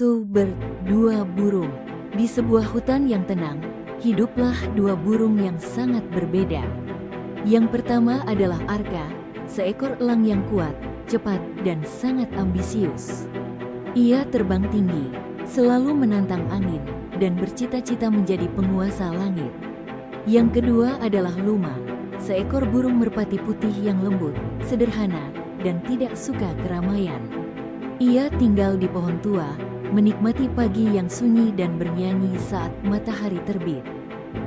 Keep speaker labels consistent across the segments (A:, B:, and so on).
A: Tuh berdua burung. Di sebuah hutan yang tenang, hiduplah dua burung yang sangat berbeda. Yang pertama adalah Arka, seekor elang yang kuat, cepat, dan sangat ambisius. Ia terbang tinggi, selalu menantang angin, dan bercita-cita menjadi penguasa langit. Yang kedua adalah Luma, seekor burung merpati putih yang lembut, sederhana, dan tidak suka keramaian. Ia tinggal di pohon tua, menikmati pagi yang sunyi dan bernyanyi saat matahari terbit.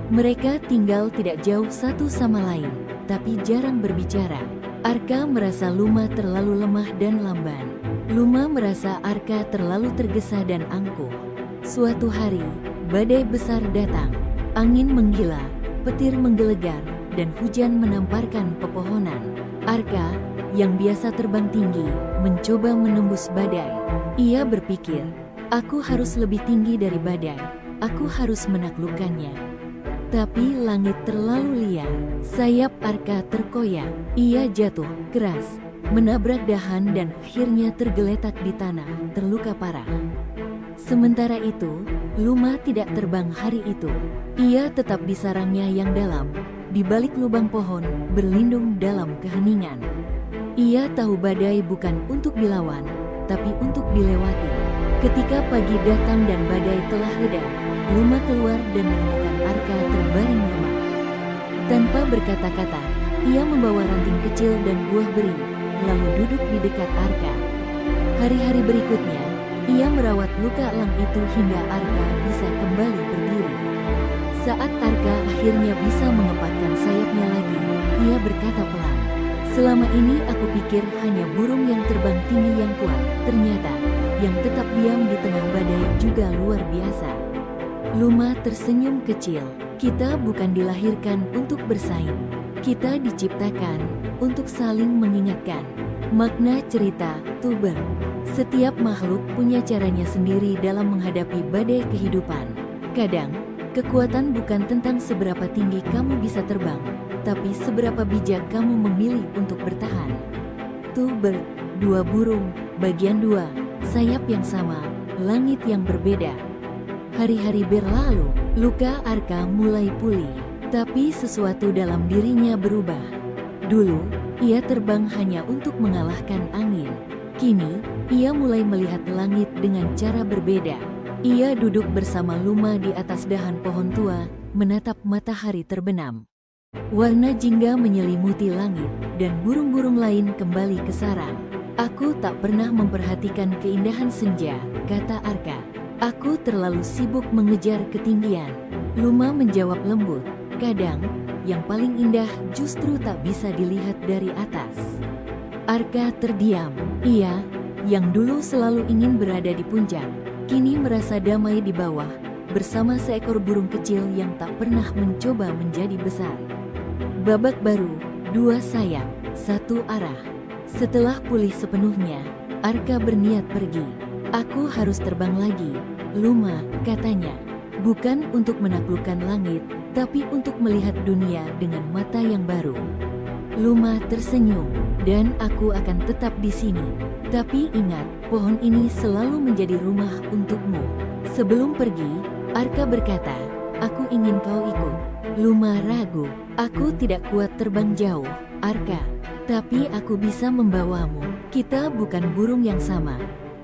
A: Mereka tinggal tidak jauh satu sama lain, tapi jarang berbicara. Arka merasa Luma terlalu lemah dan lamban. Luma merasa Arka terlalu tergesa dan angkuh. Suatu hari, badai besar datang. Angin menggila, petir menggelegar, dan hujan menamparkan pepohonan. Arka, yang biasa terbang tinggi, mencoba menembus badai. Ia berpikir, aku harus lebih tinggi dari badai. Aku harus menaklukkannya. Tapi langit terlalu liar. Sayap Arka terkoyak. Ia jatuh keras, menabrak dahan dan akhirnya tergeletak di tanah, terluka parah. Sementara itu, Luma tidak terbang hari itu. Ia tetap di sarangnya yang dalam, di balik lubang pohon, berlindung dalam keheningan. Ia tahu badai bukan untuk dilawan, tapi untuk dilewati. Ketika pagi datang dan badai telah reda, Luma keluar dan menemukan Arka terbaring lemah. Tanpa berkata-kata, ia membawa ranting kecil dan buah beri, lalu duduk di dekat Arka. Hari-hari berikutnya, ia merawat luka elang itu hingga Arka bisa kembali berdiri. Saat Arka akhirnya bisa mengepakkan sayapnya lagi, ia berkata pelan, "Selama ini aku pikir hanya burung yang terbang tinggi yang kuat, ternyata yang tetap diam di tengah badai juga luar biasa." Luma tersenyum kecil. Kita bukan dilahirkan untuk bersaing. Kita diciptakan untuk saling mengingatkan. Makna cerita Tuber. Setiap makhluk punya caranya sendiri dalam menghadapi badai kehidupan. Kadang, kekuatan bukan tentang seberapa tinggi kamu bisa terbang, tapi seberapa bijak kamu memilih untuk bertahan. Tuber, dua burung, bagian 2, sayap yang sama, langit yang berbeda. Hari-hari berlalu, luka Arka mulai pulih, tapi sesuatu dalam dirinya berubah. Dulu, ia terbang hanya untuk mengalahkan angin. Kini, ia mulai melihat langit dengan cara berbeda. Ia duduk bersama Luma di atas dahan pohon tua, menatap matahari terbenam. Warna jingga menyelimuti langit, dan burung-burung lain kembali ke sarang. "Aku tak pernah memperhatikan keindahan senja," kata Arka. "Aku terlalu sibuk mengejar ketinggian." Luma menjawab lembut, "Kadang, yang paling indah justru tak bisa dilihat dari atas." Arka terdiam. Ia, yang dulu selalu ingin berada di puncak, kini merasa damai di bawah, bersama seekor burung kecil yang tak pernah mencoba menjadi besar. Babak baru, 2 sayap, 1 arah. Setelah pulih sepenuhnya, Arka berniat pergi. "Aku harus terbang lagi, Luma," katanya. "Bukan untuk menaklukkan langit, tapi untuk melihat dunia dengan mata yang baru." Luma tersenyum, "Dan aku akan tetap di sini. Tapi ingat, pohon ini selalu menjadi rumah untukmu." Sebelum pergi, Arka berkata, "Aku ingin kau ikut." Luma ragu, "Aku tidak kuat terbang jauh, Arka. Tapi aku bisa membawamu. Kita bukan burung yang sama,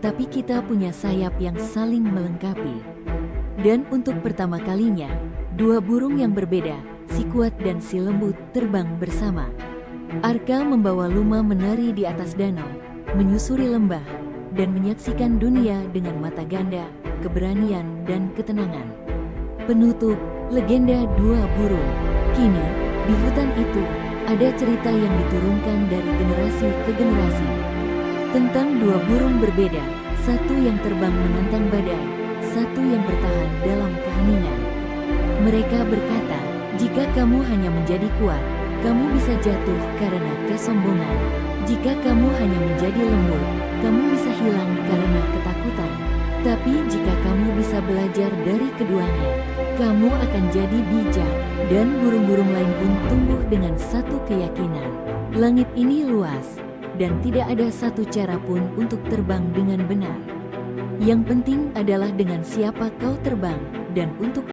A: tapi kita punya sayap yang saling melengkapi." Dan untuk pertama kalinya, 2 burung yang berbeda, si kuat dan si lembut, terbang bersama. Arka membawa Luma menari di atas danau, menyusuri lembah, dan menyaksikan dunia dengan mata ganda, keberanian, dan ketenangan. Penutup, legenda 2 burung. Kini, di hutan itu, ada cerita yang diturunkan dari generasi ke generasi. Tentang 2 burung berbeda, satu yang terbang menantang badai, satu yang bertahan dalam keheningan. Mereka berkata, "Jika kamu hanya menjadi kuat, kamu bisa jatuh karena kesombongan. Jika kamu hanya menjadi lembut, kamu bisa hilang karena ketakutan. Tapi jika kamu bisa belajar dari keduanya, kamu akan jadi bijak." Dan burung-burung lain pun tumbuh dengan satu keyakinan. Langit ini luas, dan tidak ada satu cara pun untuk terbang dengan benar. Yang penting adalah dengan siapa kau terbang dan untuk